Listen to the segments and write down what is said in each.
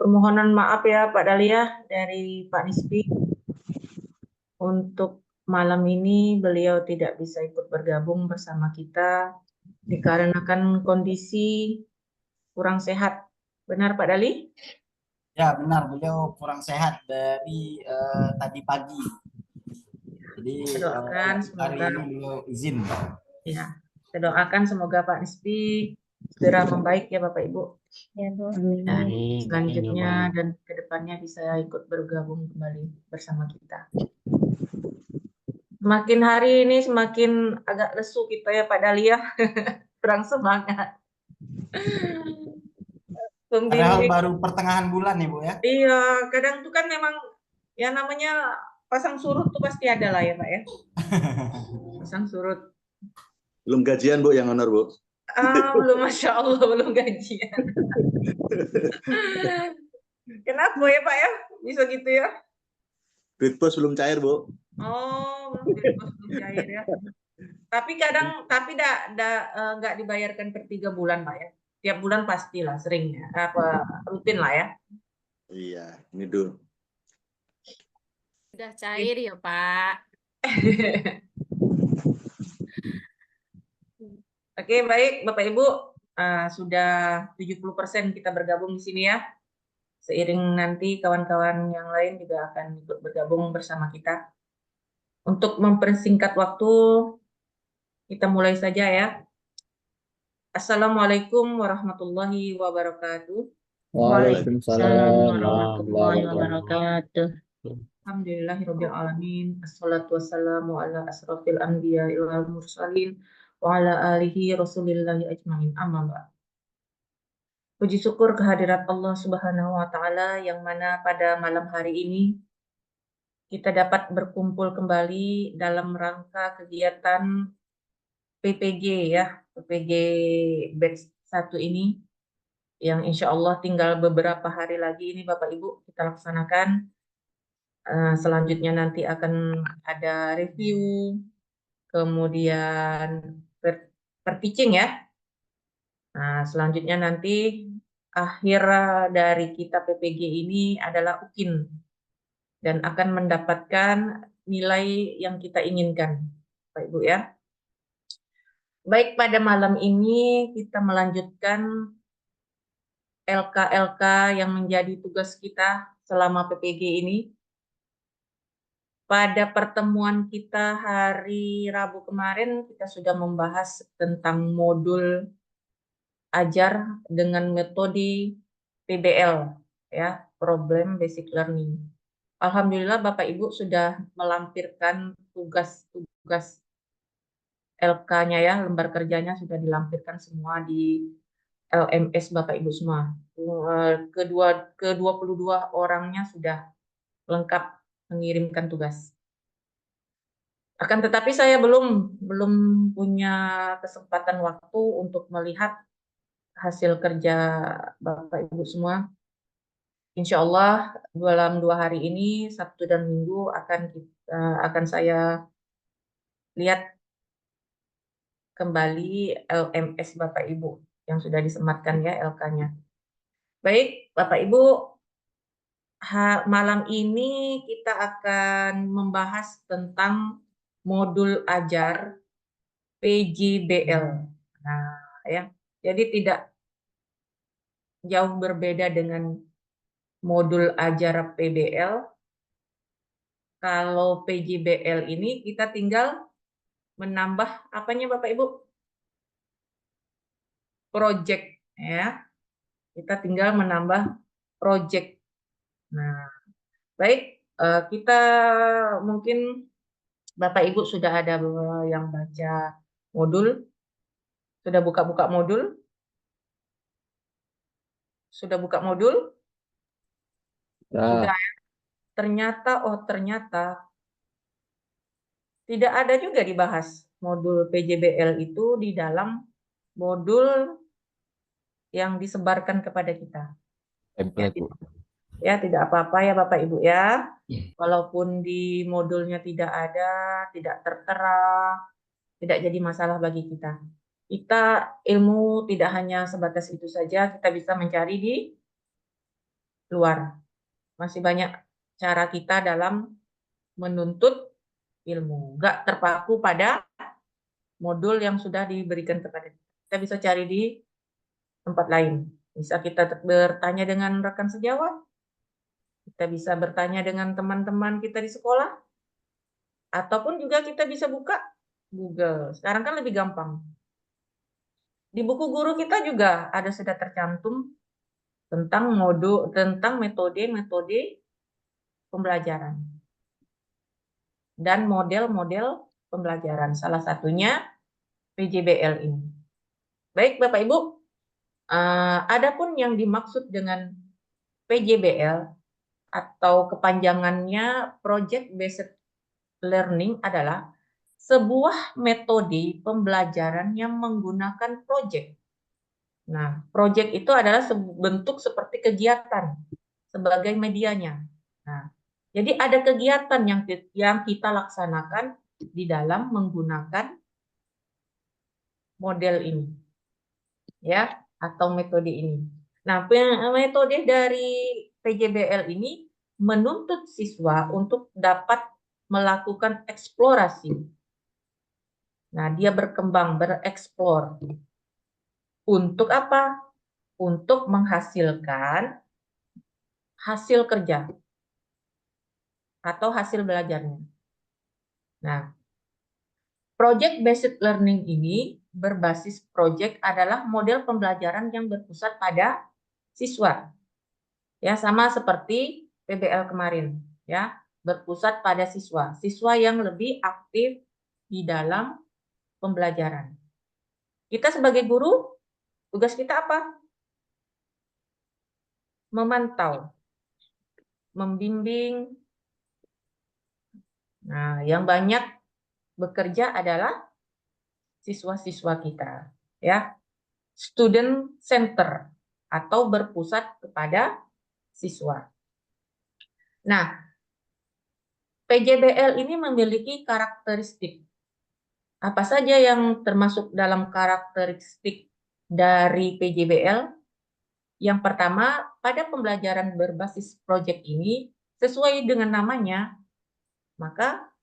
Permohonan maaf ya Pak Dahlia dari Pak Nisbi. Untuk malam ini beliau tidak bisa ikut bergabung bersama kita dikarenakan kondisi kurang sehat. Benar Pak Dali? Ya benar, beliau kurang sehat dari tadi pagi. Jadi Kita doakan untuk hari semoga ini beliau izin. ya, kita doakan semoga Pak Nisbi segera membaik ya Bapak Ibu. Ya, Bu. Dan Amin. selanjutnya dan kedepannya bisa ikut bergabung kembali bersama kita. Semakin hari ini semakin agak lesu kita ya Pak Dahlia, kurang semangat. Padahal Pembimbing, baru pertengahan bulan nih Bu ya. iya, kadang tuh kan memang ya namanya pasang surut tuh pasti ada lah ya Pak ya. Pasang surut. Belum gajian Bu yang honor Bu. Belum, Masya Allah, belum gajian. Kenapa ya Pak ya? Bisa gitu ya? Duit bos belum cair Bu. Oh, belum cair ya. Tapi kadang, tapi nggak dibayarkan per 3 bulan Pak ya. Tiap bulan pastilah, seringnya, rutin lah ya. Iya, ini dulu. Sudah cair ya, Pak. Oke, baik Bapak Ibu, sudah 70% kita bergabung di sini ya. Seiring nanti kawan-kawan yang lain juga akan ikut bergabung bersama kita. Untuk mempersingkat waktu, kita mulai saja ya. Assalamualaikum warahmatullahi wabarakatuh. Waalaikumsalam warahmatullahi wabarakatuh. Alhamdulillahirabbil alamin. Assalatu wassalamu ala asrofil anbiya wal mursalin wa ala alihi rasulillahi ajmain. Amma ba'd. Puji syukur kehadirat Allah Subhanahu wa taala yang mana pada malam hari ini kita dapat berkumpul kembali dalam rangka kegiatan PPG ya, PPG batch 1 ini yang insya Allah tinggal beberapa hari lagi ini Bapak Ibu kita laksanakan. Selanjutnya nanti akan ada review, kemudian per-teaching ya. Nah, selanjutnya nanti akhir dari kita PPG ini adalah UKIN dan akan mendapatkan nilai yang kita inginkan, Bapak Ibu ya. Baik, pada malam ini kita melanjutkan LK-LK yang menjadi tugas kita selama PPG ini. Pada pertemuan kita hari Rabu kemarin, kita sudah membahas tentang modul ajar dengan metode PBL, ya, Problem Basic Learning. Alhamdulillah Bapak Ibu sudah melampirkan tugas-tugas LK-nya ya, lembar kerjanya sudah dilampirkan semua di LMS Bapak Ibu semua. Ke-22 orangnya sudah lengkap mengirimkan tugas. Akan tetapi saya belum punya kesempatan waktu untuk melihat hasil kerja Bapak Ibu semua. Insya Allah dalam 2 hari ini, Sabtu dan Minggu akan saya lihat kembali LMS Bapak Ibu yang sudah disematkan ya LK-nya. Baik Bapak Ibu, malam ini kita akan membahas tentang modul ajar PJBL. Nah, ya. Jadi tidak jauh berbeda dengan modul ajar PBL. Kalau PJBL ini kita tinggal menambah apanya Bapak Ibu? Project ya. Kita tinggal menambah project. Nah, baik, kita mungkin Bapak Ibu sudah ada yang baca modul, sudah buka-buka modul? Sudah buka modul? Sudah ya? Ternyata tidak ada juga dibahas modul PJBL itu di dalam modul yang disebarkan kepada kita. Ya, tidak apa-apa ya Bapak Ibu ya. Walaupun di modulnya tidak ada, tidak tertera, tidak jadi masalah bagi kita. Kita ilmu tidak hanya sebatas itu saja, kita bisa mencari di luar. Masih banyak cara kita dalam menuntut ilmu. Nggak terpaku pada modul yang sudah diberikan kepada kita. Kita bisa cari di tempat lain. Bisa kita bertanya dengan rekan sejawat. Kita bisa bertanya dengan teman-teman kita di sekolah. Ataupun juga kita bisa buka Google. Sekarang kan lebih gampang. Di buku guru kita juga ada sudah tercantum tentang metode-metode pembelajaran dan model-model pembelajaran. Salah satunya PJBL ini. Baik Bapak Ibu, adapun yang dimaksud dengan PJBL atau kepanjangannya Project Based Learning adalah sebuah metode pembelajaran yang menggunakan project. Nah, project itu adalah bentuk seperti kegiatan sebagai medianya. Nah, jadi ada kegiatan yang kita laksanakan di dalam menggunakan model ini, ya, atau metode ini. Nah, metode dari PJBL ini menuntut siswa untuk dapat melakukan eksplorasi. Nah, dia berkembang, bereksplor. Untuk apa? Untuk menghasilkan hasil kerja atau hasil belajarnya. Nah, project based learning ini berbasis project adalah model pembelajaran yang berpusat pada siswa. Ya, sama seperti PBL kemarin, ya, berpusat pada siswa. Siswa yang lebih aktif di dalam pembelajaran. Kita sebagai guru, tugas kita apa? Memantau, membimbing. Nah, yang banyak bekerja adalah siswa-siswa kita, ya. Student center atau berpusat kepada siswa. Nah, PJBL ini memiliki karakteristik. Apa saja yang termasuk dalam karakteristik dari PJBL? Yang pertama, pada pembelajaran berbasis proyek ini, sesuai dengan namanya, maka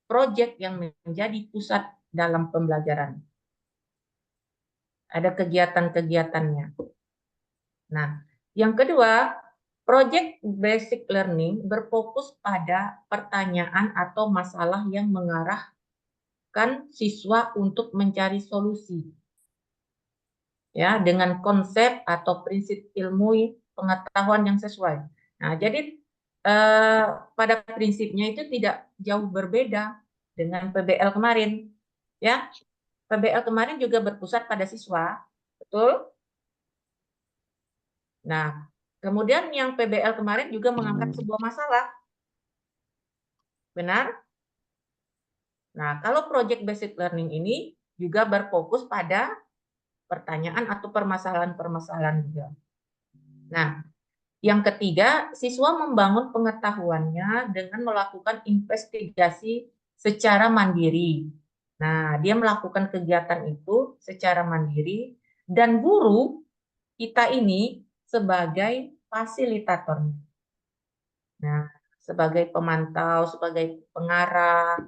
proyek yang menjadi pusat dalam pembelajaran. Ada kegiatan-kegiatannya. Nah, yang kedua, project basic learning berfokus pada pertanyaan atau masalah yang mengarahkan siswa untuk mencari solusi. Ya, dengan konsep atau prinsip ilmu pengetahuan yang sesuai. Nah, jadi pada prinsipnya itu tidak jauh berbeda dengan PBL kemarin. Ya, PBL kemarin juga berpusat pada siswa, betul? Nah, kemudian yang PBL kemarin juga mengangkat sebuah masalah. Benar? Nah, kalau project based learning ini juga berfokus pada pertanyaan atau permasalahan-permasalahan juga. Nah, yang ketiga, siswa membangun pengetahuannya dengan melakukan investigasi secara mandiri. Nah, dia melakukan kegiatan itu secara mandiri dan guru kita ini sebagai fasilitatornya. Nah, sebagai pemantau, sebagai pengarah,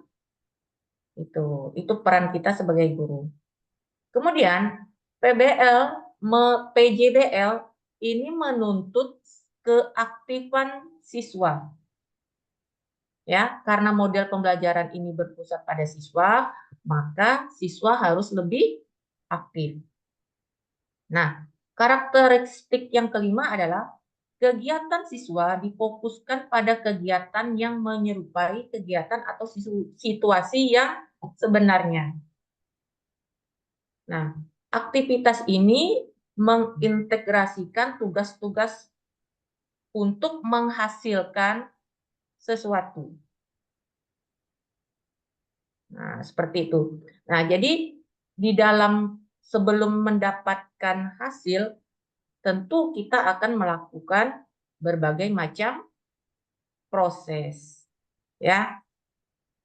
itu peran kita sebagai guru. Kemudian PJBL ini menuntut keaktifan siswa. Ya, karena model pembelajaran ini berpusat pada siswa, maka siswa harus lebih aktif. Nah, karakteristik yang kelima adalah kegiatan siswa difokuskan pada kegiatan yang menyerupai kegiatan atau situasi yang sebenarnya. Nah, aktivitas ini mengintegrasikan tugas-tugas untuk menghasilkan sesuatu. Nah, seperti itu. Nah, jadi di dalam sebelum mendapatkan hasil, tentu kita akan melakukan berbagai macam proses. Ya.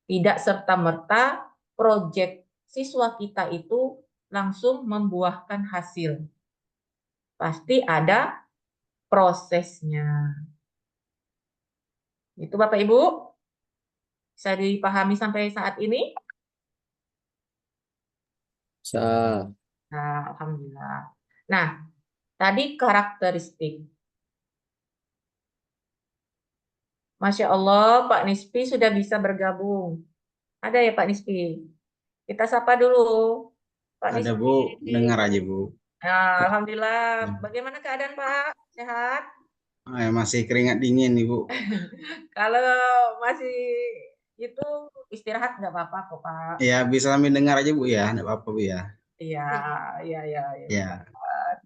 Tidak serta-merta proyek siswa kita itu langsung membuahkan hasil. Pasti ada prosesnya. Itu Bapak Ibu, bisa dipahami sampai saat ini? Bisa. Nah, alhamdulillah. Nah, tadi karakteristik. Masya Allah, Pak Nispi sudah bisa bergabung. Ada ya Pak Nispi? Kita sapa dulu. Pak Ada Nispi. Bu, dengar aja Bu. Nah, alhamdulillah. Bagaimana keadaan Pak? Sehat? Masih keringat dingin nih Bu. Kalau masih itu istirahat nggak apa-apa kok Pak. Ya bisa sambil dengar aja Bu ya, enggak apa-apa Bu ya. Iya, iya, iya, iya. Ya,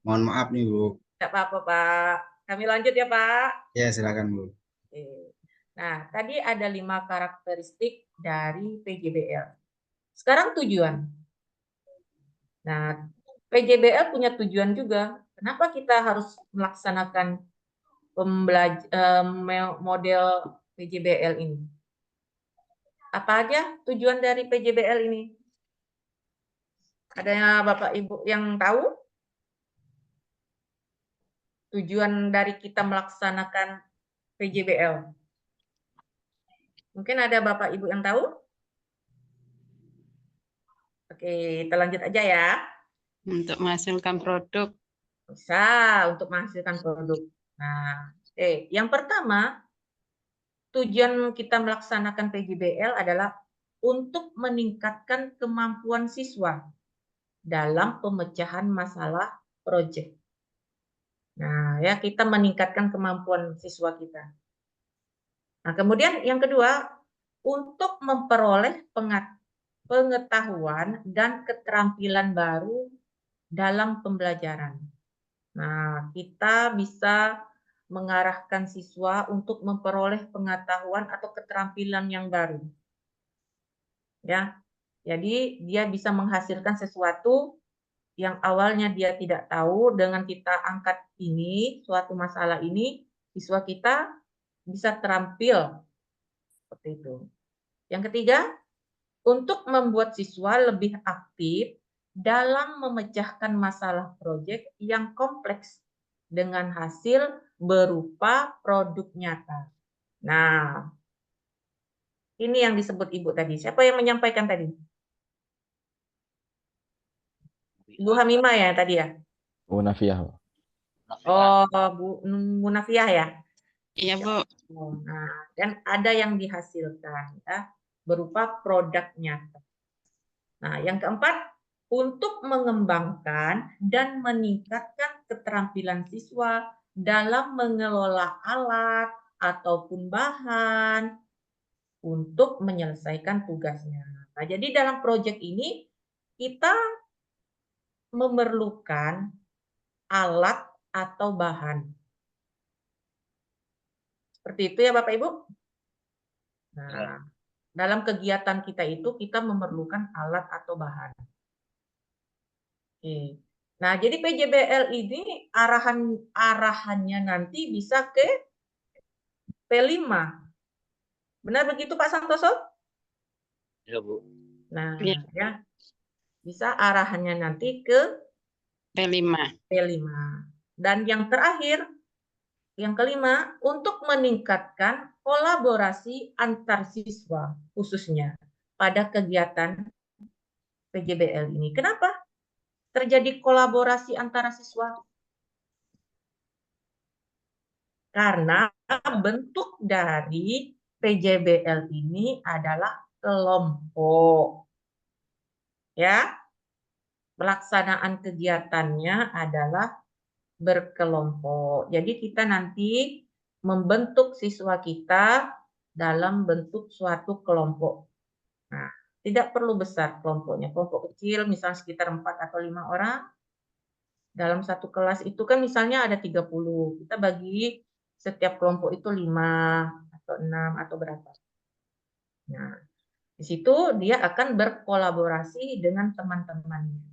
mohon maaf nih Bu. Nggak apa-apa Pak. Kami lanjut ya Pak. Ya silakan Bu. Oke. Nah, tadi ada 5 karakteristik dari PJBL. Sekarang tujuan. Nah, PJBL punya tujuan juga. Kenapa kita harus melaksanakan model PJBL ini? Apa aja tujuan dari PJBL ini? Ada Bapak Ibu yang tahu? Tujuan dari kita melaksanakan PJBL. Mungkin ada Bapak Ibu yang tahu? Oke, kita lanjut aja ya. Untuk menghasilkan produk. Bisa untuk menghasilkan produk. Nah, yang pertama, tujuan kita melaksanakan PJBL adalah untuk meningkatkan kemampuan siswa dalam pemecahan masalah proyek. Nah, ya kita meningkatkan kemampuan siswa kita. Nah, kemudian yang kedua, untuk memperoleh pengetahuan dan keterampilan baru dalam pembelajaran. Nah, kita bisa mengarahkan siswa untuk memperoleh pengetahuan atau keterampilan yang baru. Ya. Jadi dia bisa menghasilkan sesuatu yang awalnya dia tidak tahu, dengan kita angkat ini, suatu masalah ini, siswa kita bisa terampil seperti itu. Yang ketiga, untuk membuat siswa lebih aktif dalam memecahkan masalah proyek yang kompleks dengan hasil berupa produk nyata. Nah, ini yang disebut Ibu tadi. Siapa yang menyampaikan tadi? Ibu Hamimah ya tadi ya? Bu Nafiah. Oh, Bu Munafiah ya? Iya, Bu. Nah, dan ada yang dihasilkan ya, berupa produk nyata. Nah, yang keempat, untuk mengembangkan dan meningkatkan keterampilan siswa dalam mengelola alat ataupun bahan untuk menyelesaikan tugasnya. Nah, jadi dalam proyek ini kita memerlukan alat atau bahan. Seperti itu ya Bapak Ibu? Nah, dalam kegiatan kita itu kita memerlukan alat atau bahan. Oke. Nah, jadi PJBL ini arahannya nanti bisa ke P5. Benar begitu Pak Santoso? Ya, Bu. Nah, Iya. ya. Bisa arahannya nanti ke P5. P5. Dan yang terakhir, yang kelima, untuk meningkatkan kolaborasi antar siswa khususnya pada kegiatan PJBL ini. Kenapa terjadi kolaborasi antara siswa? Karena bentuk dari PJBL ini adalah kelompok. Ya. Pelaksanaan kegiatannya adalah berkelompok. Jadi kita nanti membentuk siswa kita dalam bentuk suatu kelompok. Nah, tidak perlu besar kelompoknya. Kelompok kecil misalnya sekitar 4 atau 5 orang. Dalam satu kelas itu kan misalnya ada 30. Kita bagi setiap kelompok itu 5 atau 6 atau berapa. Nah, di situ dia akan berkolaborasi dengan teman-temannya.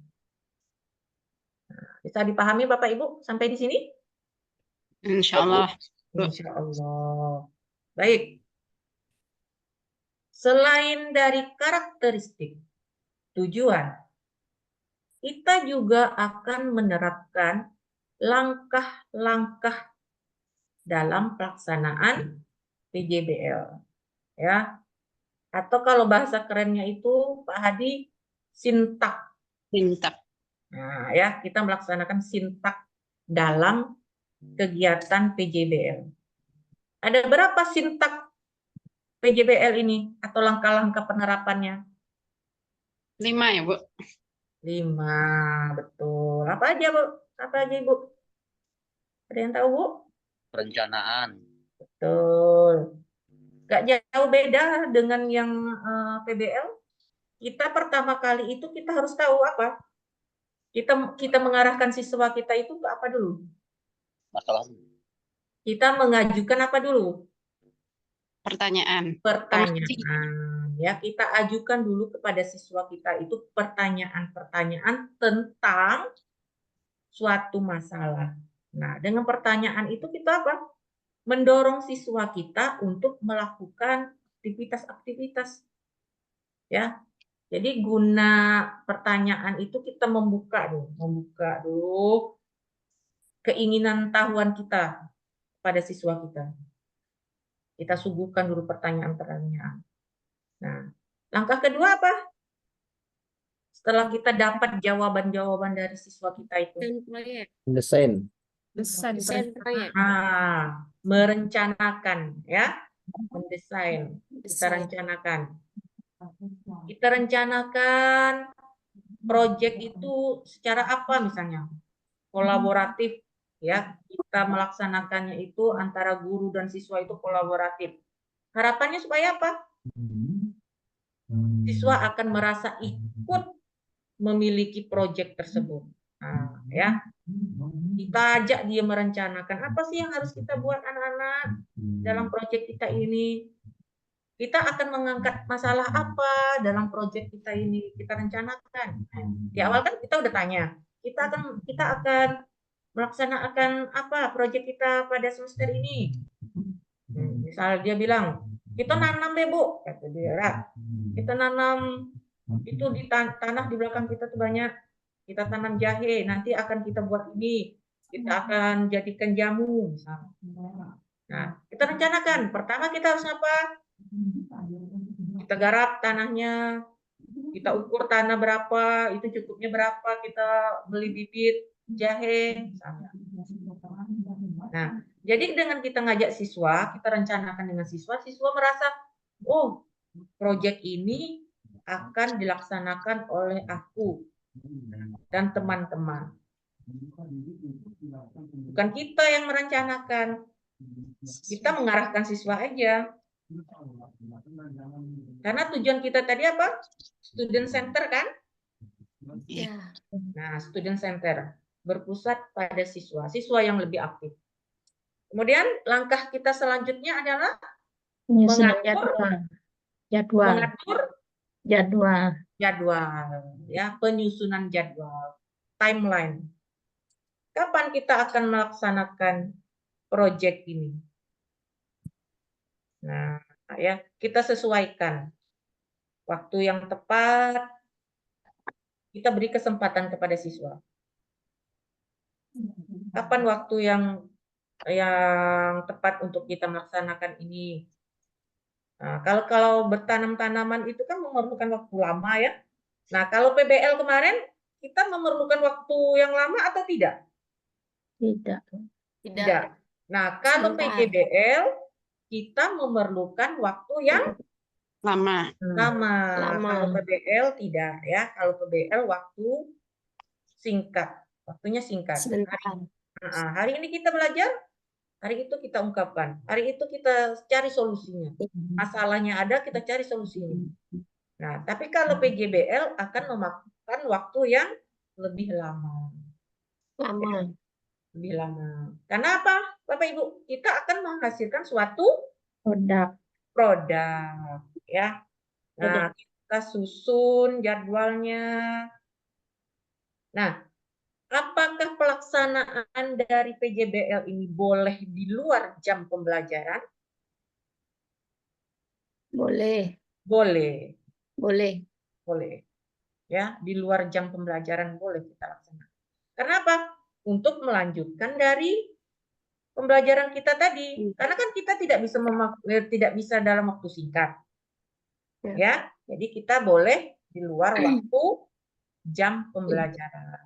Bisa dipahami Bapak Ibu sampai di sini? Insya Allah. Insya Allah. Baik. Selain dari karakteristik tujuan, kita juga akan menerapkan langkah-langkah dalam pelaksanaan PJBL. Ya. Atau kalau bahasa kerennya itu Pak Hadi, sintak. Sintak. Nah, ya, kita melaksanakan sintak dalam kegiatan PJBL. Ada berapa sintak PJBL ini atau langkah-langkah penerapannya? 5 ya, Bu? 5, betul. Apa aja, Bu? Apa aja, Ibu? Ada yang tahu, Bu? Perencanaan. Betul. Gak jauh beda dengan yang PBL. Kita pertama kali itu kita harus tahu apa? Kita mengarahkan siswa kita itu ke apa dulu? Masalah. Kita mengajukan apa dulu? Pertanyaan. Pertanyaan. Ya, kita ajukan dulu kepada siswa kita itu pertanyaan-pertanyaan tentang suatu masalah. Nah, dengan pertanyaan itu kita apa? Mendorong siswa kita untuk melakukan aktivitas-aktivitas. Ya. Jadi guna pertanyaan itu kita membuka dulu keinginan tahuan kita pada siswa kita. Kita suguhkan dulu pertanyaan-pertanyaan. Nah, langkah kedua apa? Setelah kita dapat jawaban-jawaban dari siswa kita itu. Desain. Desain proyek. Merencanakan, ya. Mendesain. Kita rencanakan. Kita rencanakan proyek itu secara apa misalnya? Kolaboratif, ya. Kita melaksanakannya itu antara guru dan siswa itu kolaboratif. Harapannya supaya apa? Siswa akan merasa ikut memiliki proyek tersebut. Nah, ya. Kita ajak dia merencanakan apa sih yang harus kita buat anak-anak dalam proyek kita ini. Kita akan mengangkat masalah apa dalam proyek kita ini, kita rencanakan. Di awal kan kita udah tanya, kita akan melaksanakan apa proyek kita pada semester ini. Misal dia bilang, kita nanam deh Bu, kata dia. Kita nanam itu di tanah di belakang kita tuh banyak. Kita tanam jahe, nanti akan kita buat ini. Kita akan jadikan jamu misalnya. Nah, kita rencanakan. Pertama kita harus apa? Kita garap tanahnya, kita ukur tanah berapa, itu cukupnya berapa, kita beli bibit jahe misalnya. Nah, jadi dengan kita ngajak siswa, kita rencanakan dengan siswa merasa, oh, proyek ini akan dilaksanakan oleh aku dan teman-teman. Bukan kita yang merencanakan, kita mengarahkan siswa aja. Karena tujuan kita tadi apa? Student center kan? Iya. Nah, student center berpusat pada siswa yang lebih aktif. Kemudian langkah kita selanjutnya adalah Menyusun mengatur jadwal. ya, penyusunan jadwal, timeline. Kapan kita akan melaksanakan proyek ini? Nah, ya, kita sesuaikan waktu yang tepat, kita beri kesempatan kepada siswa. Kapan waktu yang tepat untuk kita melaksanakan ini? Nah, kalau bertanam tanaman itu kan memerlukan waktu lama ya. Nah, kalau PBL kemarin kita memerlukan waktu yang lama atau tidak? Tidak. Nah, kalau PJBL kita memerlukan waktu yang Lama. Kalau PBL tidak ya. Kalau PBL waktu singkat, waktunya singkat. Hari ini kita belajar, hari itu kita ungkapkan, hari itu kita cari solusinya. Masalahnya ada, kita cari solusinya. Nah, tapi kalau PJBL akan memakan waktu yang lebih lama. Lebih lama. Karena apa, Bapak Ibu? Kita akan menghasilkan suatu produk, ya. Nah, kita susun jadwalnya. Nah, apakah pelaksanaan dari PJBL ini boleh di luar jam pembelajaran? Boleh. Ya, di luar jam pembelajaran boleh kita laksanakan. Kenapa? Untuk melanjutkan dari pembelajaran kita tadi. Karena kan kita tidak bisa dalam waktu singkat. Ya, jadi kita boleh di luar waktu jam pembelajaran.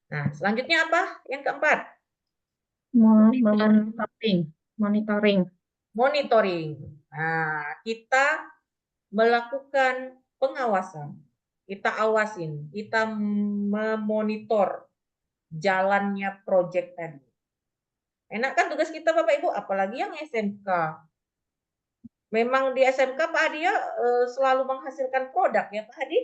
Nah, selanjutnya apa? Yang keempat, Monitoring. monitoring. Nah, kita melakukan pengawasan. Kita awasin, kita memonitor jalannya proyek tadi. Enak kan tugas kita Bapak Ibu, apalagi yang SMK. Memang di SMK Pak Hadi ya selalu menghasilkan produk ya Pak Hadi?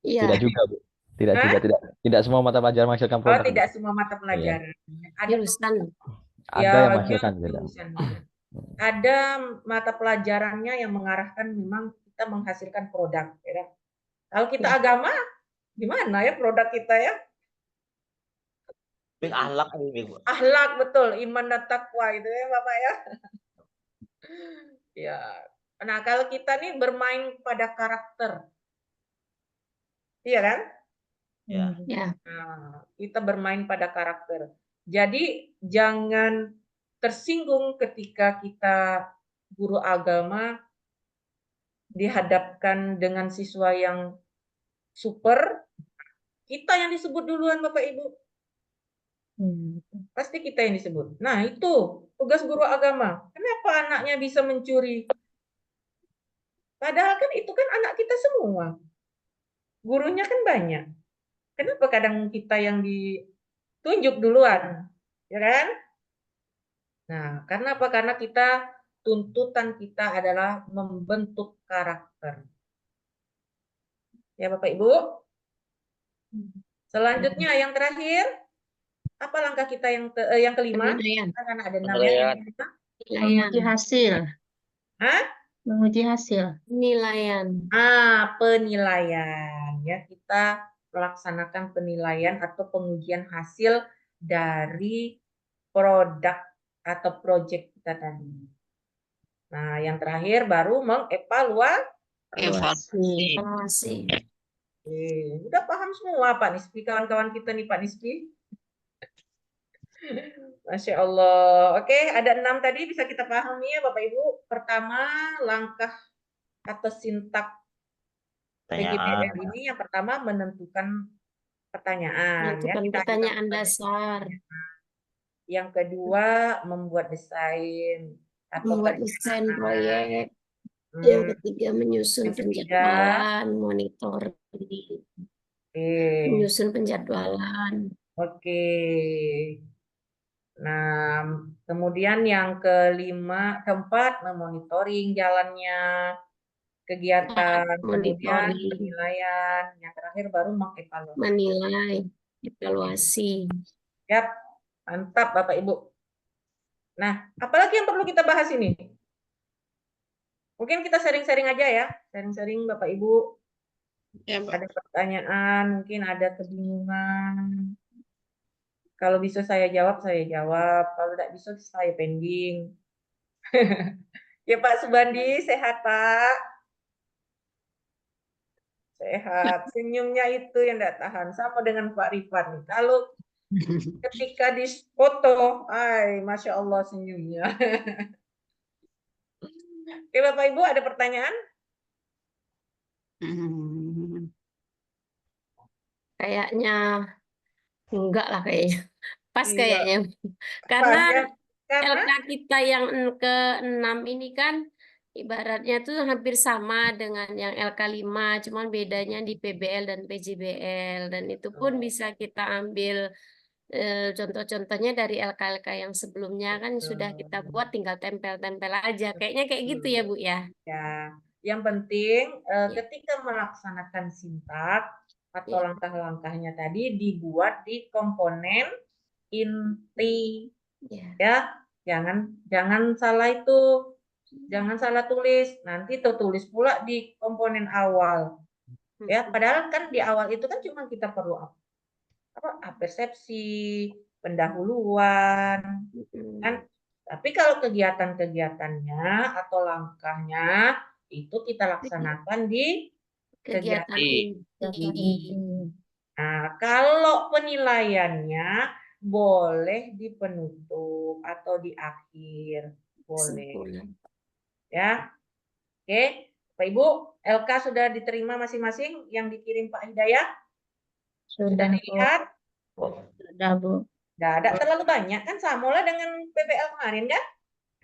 Iya. Tidak juga, Bu. Tidak Hah? juga, tidak semua mata pelajaran menghasilkan Oh, produk, Bu. tidak semua mata pelajaran. Ada Jurusan. Ada ya, yang menghasilkan juga. jurusannya. Ada mata pelajarannya yang mengarahkan memang kita menghasilkan produk. Ya. Kalau kita agama, gimana ya produk kita ya? Akhlak ini, Bu. Akhlak betul, iman dan takwa itu ya Bapak ya. Ya. Nah, kalau kita nih bermain pada karakter. Iya kan? Ya. Nah, kita bermain pada karakter. Jadi jangan tersinggung ketika kita guru agama dihadapkan dengan siswa yang super, kita yang disebut duluan Bapak Ibu. Pasti kita yang disebut. Nah, itu tugas guru agama. Kenapa anaknya bisa mencuri? Padahal kan itu kan anak kita semua. Gurunya kan banyak. Kenapa kadang kita yang ditunjuk duluan? Ya kan? Nah, karena apa? Karena tuntutan kita adalah membentuk karakter. Ya Bapak Ibu. Selanjutnya yang terakhir, apa langkah kita yang kelima? Penilaian. Karena ada 6 Penilaian. ya. Menguji hasil. Hah? Menguji hasil. Penilaian. Penilaian. Ya, kita melaksanakan penilaian atau pengujian hasil dari produk atau proyek kita tadi. Nah, yang terakhir baru mengevaluasi. Evaluasi. Udah paham semua Pak Nispi, kawan-kawan kita nih Pak Nispi. Masya Allah. Oke, ada 6 tadi bisa kita pahami ya Bapak Ibu. Pertama, langkah atau sintak PGBL ini yang pertama menentukan pertanyaan. Menentukan ya. pertanyaan dasar. Yang kedua, membuat desain. Membuat desain proyek. Yang ketiga, menyusun penjadwalan, monitoring. Menyusun penjadwalan. Oke. Nah, kemudian yang keempat, memonitoring jalannya kegiatan, kemudian penilaian, yang terakhir baru mengevaluasi. Menilai, evaluasi. Yap, mantap Bapak Ibu. Nah, apalagi yang perlu kita bahas ini? Mungkin kita sharing-sharing aja ya, sharing-sharing Bapak Ibu. Ya, Pak. Ada pertanyaan, mungkin ada kebingungan. Kalau bisa saya jawab, saya jawab. Kalau tidak bisa, saya pending. Ya Pak Subandi, sehat Pak? Sehat. Senyumnya itu yang tidak tahan. Sama dengan Pak Rifan. Kalau ketika di foto, Masya Allah senyumnya. Oke Bapak Ibu, ada pertanyaan? Kayaknya enggak lah kayaknya. Pas Iya. kayaknya. Karena LK kita yang ke-6 ini kan ibaratnya tuh hampir sama dengan yang LK5, cuman bedanya di PBL dan PJBL, dan itu pun bisa kita ambil contoh-contohnya dari LK-LK yang sebelumnya kan sudah kita buat, tinggal tempel-tempel aja. Kayaknya kayak gitu ya Bu ya. Ya, yang penting ketika melaksanakan sintak atau langkah-langkahnya tadi dibuat di komponen inti. Ya, jangan salah itu. Jangan salah tulis. Nanti tulis pula di komponen awal. Ya, padahal kan di awal itu kan cuma kita perlu persepsi, pendahuluan, kan? Tapi kalau kegiatan-kegiatannya atau langkahnya itu kita laksanakan di kegiatan inti. Nah, kalau penilaiannya boleh di penutup atau di akhir, boleh. Kesimpulan. Ya, oke. Pak Ibu, LK sudah diterima masing-masing yang dikirim Pak Hidayat? Sudah Sudah, Bu. dilihat? Sudah, Bu. Nggak ada terlalu banyak kan, samalah dengan PBL kemarin kan?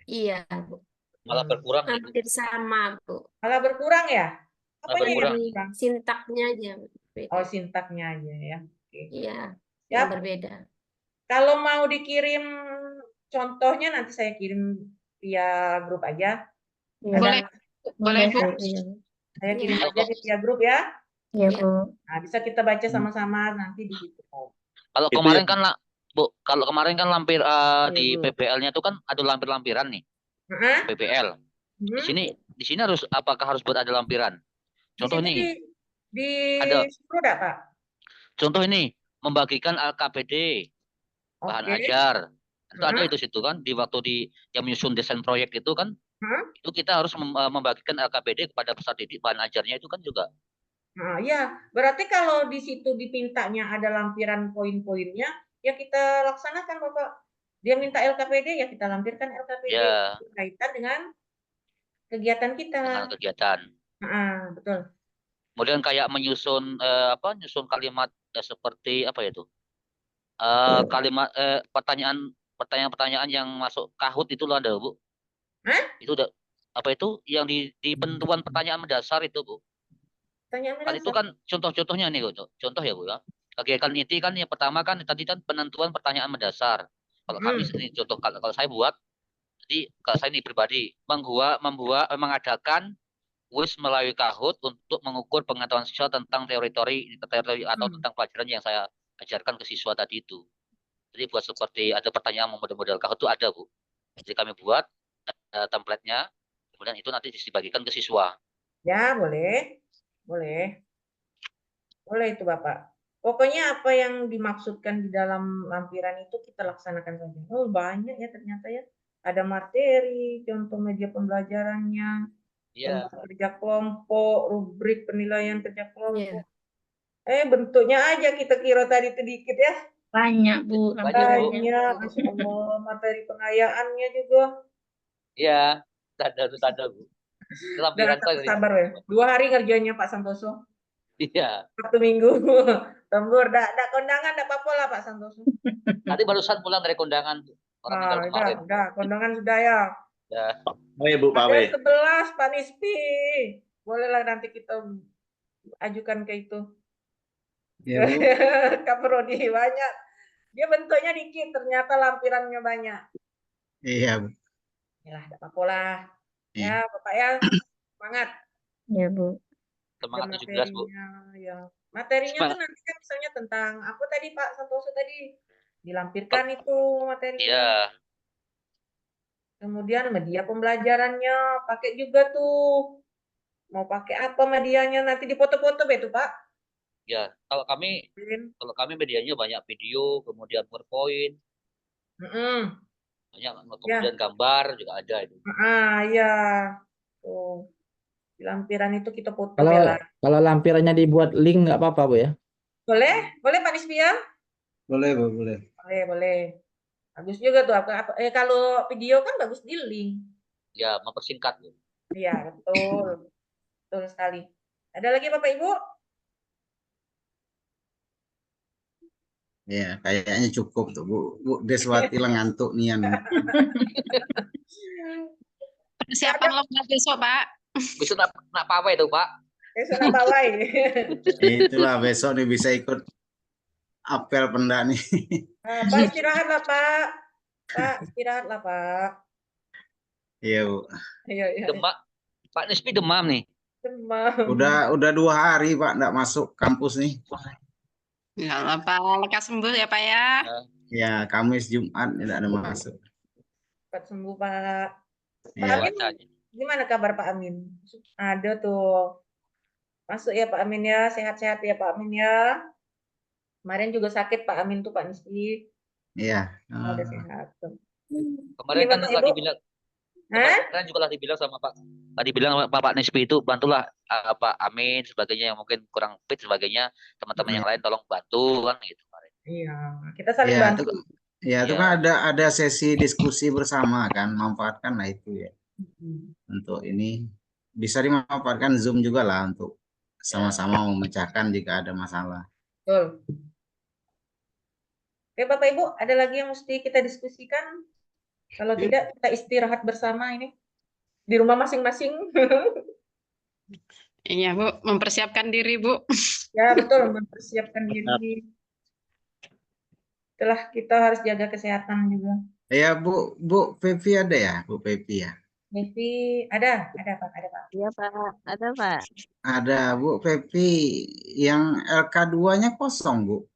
Iya, Bu. Malah berkurang nih, Bu. Hampir sama, Bu. Malah berkurang ya? Malah Apanya yang berkurang. berkurang? Sintaknya aja beda. Oh, sintaknya aja ya. Oke. Iya, Siap. yang berbeda. Kalau mau dikirim contohnya nanti saya kirim via grup aja. Iya, Boleh. boleh, Bu. Iya, Bu. Saya kirim Iya. aja di via grup ya. Iya, Iya. Bu. Nah, bisa kita baca sama-sama nanti di situ. Kalau Itu kemarin yang- kan Bu, kalau kemarin kan lampir di Bu. PBL-nya itu kan ada lampir-lampiran nih, Heeh. PBL. Di Hmm. sini apakah harus buat ada lampiran? Contoh Di situ nih, di Ada. suruh enggak, Pak? contoh ini membagikan LKPD, bahan Oke. ajar. Itu ada Heeh. itu situ kan di waktu yang menyusun desain proyek itu kan Heeh. itu kita harus membagikan LKPD kepada peserta didik bahan ajarnya itu kan juga. Nah, ya, berarti kalau di situ dipintanya ada lampiran poin-poinnya, ya kita laksanakan, Bapak. Dia minta LKPD, ya kita lampirkan LKPD Ya, berkaitan dengan kegiatan kita. dengan kegiatan. Nah, betul. Kemudian kayak menyusun nyusun kalimat seperti apa ya itu? Kalimat pertanyaan-pertanyaan yang masuk kahut itu loh ada, Bu. Hah? Itu udah apa itu yang di penentuan pertanyaan mendasar itu, Bu. Tanya Kan itu kan contoh-contohnya nih, Bu. Contoh ya, Bu ya. Kegiatan inti kan yang pertama kan tadi kan penentuan pertanyaan mendasar. Kalau kami ini contoh kalau saya buat, jadi kalau saya ini pribadi mengadakan kuis melalui Kahoot untuk mengukur pengetahuan siswa tentang teori atau tentang pelajaran yang saya ajarkan ke siswa tadi itu. Jadi buat seperti ada pertanyaan model-model Kahoot itu ada, Bu. Jadi kami buat template-nya, kemudian itu nanti dibagikan ke siswa. Ya, boleh. Boleh. Boleh itu, Bapak. Pokoknya apa yang dimaksudkan di dalam lampiran itu kita laksanakan saja. Oh, banyak ya ternyata ya. Ada materi, contoh media pembelajarannya, Iya. tempat kerja kelompok, rubrik penilaian kerja kelompok. Iya. Bentuknya aja kita kira tadi sedikit ya. Banyak, Bu. Banyak, Bu. Banyak, Masya Allah. Materi pengayaannya juga. Iya, ada, Bu. Lampiran Udah sabar ya. 2 hari kerjanya Pak Santoso. Iya. Sabtu Minggu. Tembur, dak kondangan, dak apa-apa lah Pak Santoso. Tadi barusan pulang dari kondangan, Bu. Orang tinggal kemarin. Udah, kondangan sudah ya. Ya. Oke, Bu, Pak Ada Awe. 11 Pak Nispi. Bolehlah nanti kita ajukan ke itu. Ya, Bu. Kak Prodi banyak. Dia bentuknya dikit, ternyata lampirannya banyak. Iya, Bu. Yalah, enggak apa-apa lah. Iya. Ya, Bapak ya. Semangat. Iya, Bu. Semangat 17, Bu. Ya. Materinya tuh nanti kan misalnya tentang apa tadi Pak Santoso tadi dilampirkan itu materinya. Iya. Kemudian media pembelajarannya pakai juga tuh. Mau pakai apa medianya nanti dipoto-foto betul Pak. Ya, kalau kami medianya banyak video, kemudian PowerPoint, banyak, kemudian gambar juga ada itu. Iya. Tuh. Di lampiran itu kita foto Kalau lampirannya dibuat link nggak apa-apa, Bu ya? Boleh Pak Nisbia? Boleh, Bu, boleh. Boleh. Bagus juga tuh. Kalau video kan bagus di link. Ya, mempersingkat, Bu. Iya, betul. Betul sekali. Ada lagi Bapak Ibu? Ya, kayaknya cukup tuh, Bu. Bu Deswati lah ngantuk nih. Persiapan lomba besok, Pak. Besok nak pawai itu, Pak. Besok nak pawai. Itulah besok nih bisa ikut apel pendak nih. Pak istirahatlah Pak. Pak istirahatlah Pak. Iya, Bu. Iya. Demam. Pak Nispi demam nih. Demam. Udah 2 hari Pak nggak masuk kampus nih. Nggak apa-apa, lekas sembuh ya, Pak ya. Ya, Kamis Jumat tidak ada masuk. Cepat sembuh Pak. Pak Ya. Amin, gimana kabar Pak Amin? Ada tuh. Masuk ya Pak Amin ya, sehat-sehat ya Pak Amin ya. Kemarin juga sakit Pak Amin tuh Pak Nisbi. Iya. Udah sehat. Kemarin kan Bapak, lagi Ibu? bilang. Hah? Kemarin juga lagi bilang sama Pak Tadi bilang Bapak Nispi itu bantulah Pak Amin sebagainya yang mungkin kurang fit sebagainya, teman-teman yang lain tolong bantu kan gitu kemarin. Iya, kita saling Ya, bantu. itu Iya. kan ada sesi diskusi bersama kan, manfaatkan lah itu ya. Untuk ini bisa dimanfaatkan Zoom juga lah untuk sama-sama memecahkan jika ada masalah. Betul. Oke, Bapak Ibu, ada lagi yang mesti kita diskusikan? Kalau tidak, kita istirahat bersama ini di rumah masing-masing. Iya, Bu. Mempersiapkan diri, Bu. Ya, betul, mempersiapkan diri. Setelah kita harus jaga kesehatan juga. Ya, Bu Pepi ada ya, Bu Pepi ya? Devi, ada Pak, ada Pak. Iya Pak, ada Pak. Ada Bu Pepi yang LK2-nya kosong, Bu.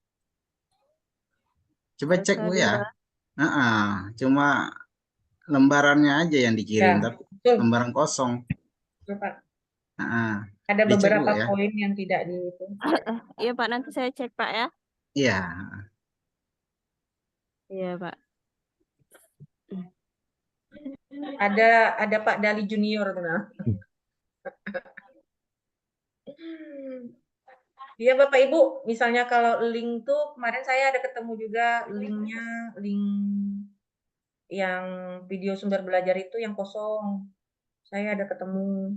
Coba cek Bu ya. Cuma lembarannya aja yang dikirim, Ya, tapi betul. lembaran kosong. Betul, Pak. Dicek, Ada Bu, beberapa ya. poin yang tidak di itu. Iya Pak, nanti saya cek Pak ya. Iya. Iya Pak. Ada Pak Dali Junior nah. Iya Bapak Ibu, misalnya kalau link tuh kemarin saya ada ketemu juga linknya, link yang video sumber belajar itu yang kosong. Saya ada ketemu.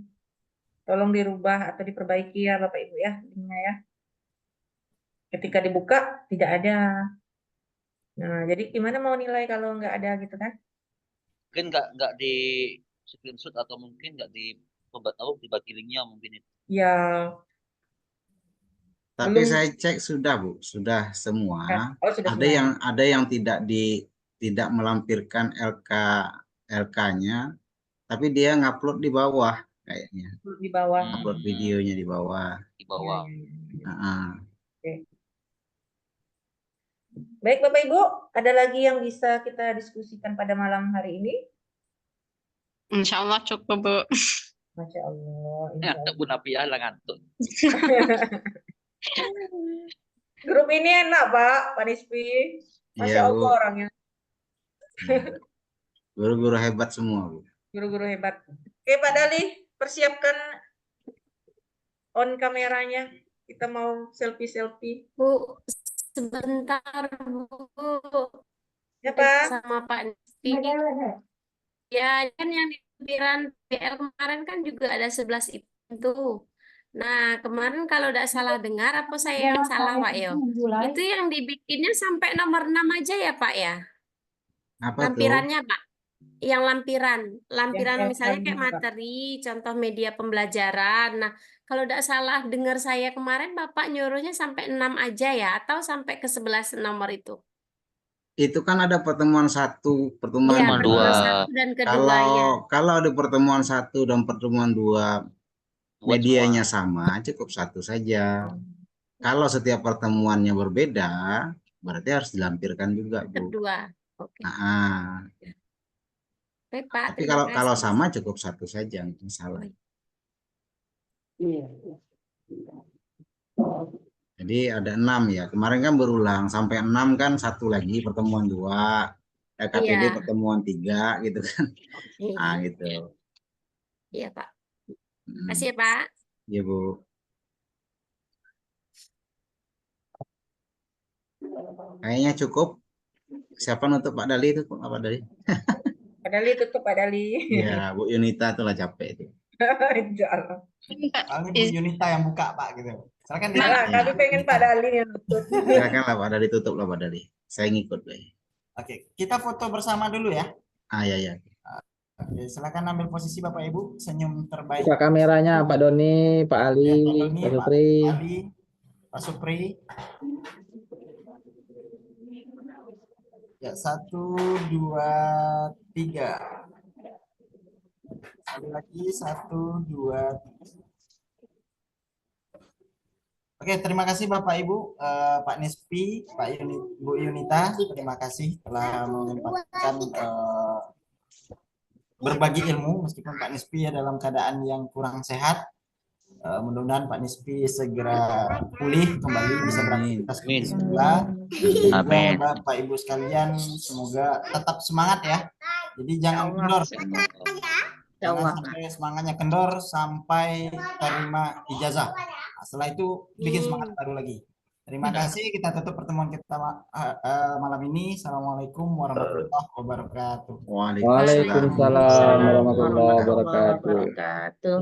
Tolong dirubah atau diperbaiki ya Bapak Ibu ya, linknya ya. Ketika dibuka tidak ada. Nah, jadi gimana mau nilai kalau nggak ada gitu kan? Mungkin nggak di screenshot atau mungkin nggak dibagi linknya mungkin itu. Ya, Tapi belum. saya cek sudah Bu, sudah semua. Oh, sudah semua. Ada yang tidak melampirkan LK-nya, tapi dia ngupload di bawah kayaknya. Di bawah. Upload videonya di bawah. Di bawah. Oke. Baik Bapak Ibu, ada lagi yang bisa kita diskusikan pada malam hari ini? Insya Allah cukup, Bu. Masya Allah. Ya, Bu Nabiah lah ngantuk. Grup ini enak Pak Nispi. Masya Iya, Allah Bu. orangnya. Guru-guru hebat semua, Bu. Guru-guru hebat. Oke Pak Dali, persiapkan on kameranya. Kita mau selfie-selfie. Bu, sebentar Bu. Ya Pak. Sama Pak Nispi. Ya, kan yang di lampiran PL kemarin kan juga ada 11 itu. Nah, kemarin kalau tidak salah dengar, apa saya yang salah, Pak Yo? Itu yang dibikinnya sampai nomor 6 aja ya, Pak ya? Apa Lampirannya, tuh? Pak. Yang lampiran Yang misalnya kayak Pak. materi, contoh media pembelajaran. Nah, kalau tidak salah dengar saya kemarin, Bapak nyuruhnya sampai 6 aja ya? Atau sampai ke 11 nomor itu? Itu kan ada pertemuan 1, pertemuan Iya, pertemuan 2. 1 dan kedua ya. Kalau ada pertemuan 1 dan pertemuan 2, medianya sama, cukup 1 saja. Kalau setiap pertemuannya berbeda, berarti harus dilampirkan juga, Bu. Kedua. Oke. Baik, Pak. Tapi Terima kalau kasih. sama cukup 1 saja, nggak masalah. Jadi ada 6 ya. Kemarin kan berulang sampai 6 kan 1 lagi pertemuan 2, LKPD Iya. pertemuan 3 gitu kan. Iya. Gitu. Iya, Pak. Terima kasih ya, Pak. Iya, Bu. Kayaknya cukup. Siapa nutup Pak Dali itu? Pak Dali? Pak Dali tutup Pak Dali. Ya, Bu Yunita tuh lah capek itu. Jangan. Paling Bu Yunita yang buka Pak gitu. Silakan dia. Nah, kami pengen Pak Dali yang tutup. Silakan lah Pak Dali, tutup lah Pak Dali. Saya ngikut deh. Oke, kita foto bersama dulu ya. Ya. Oke, silakan ambil posisi Bapak Ibu, senyum terbaik. Buka kameranya Pak Doni, Pak Ali, Ya, Pak Doni, Pak Pak Supri. Ali, Pak Supri. Ya, 1, 2, 3. Sekali lagi 1, 2, 3. Oke, terima kasih Bapak Ibu, Pak Nispi, Bu Yunita, terima kasih telah menyempatkan berbagi ilmu meskipun Pak Nispi ya dalam keadaan yang kurang sehat. Mudah-mudahan Pak Nispi segera pulih kembali bisa beraktivitas seperti semula. Amin. Bapak Ibu sekalian semoga tetap semangat ya. Jadi jangan kendor. Jangan Allah. sampai semangatnya kendor sampai terima ijazah. Nah, setelah itu bikin semangat baru lagi. Terima kasih. Kita tutup pertemuan kita malam ini. Assalamualaikum warahmatullahi wabarakatuh. Waalaikumsalam warahmatullahi wabarakatuh. wabarakatuh.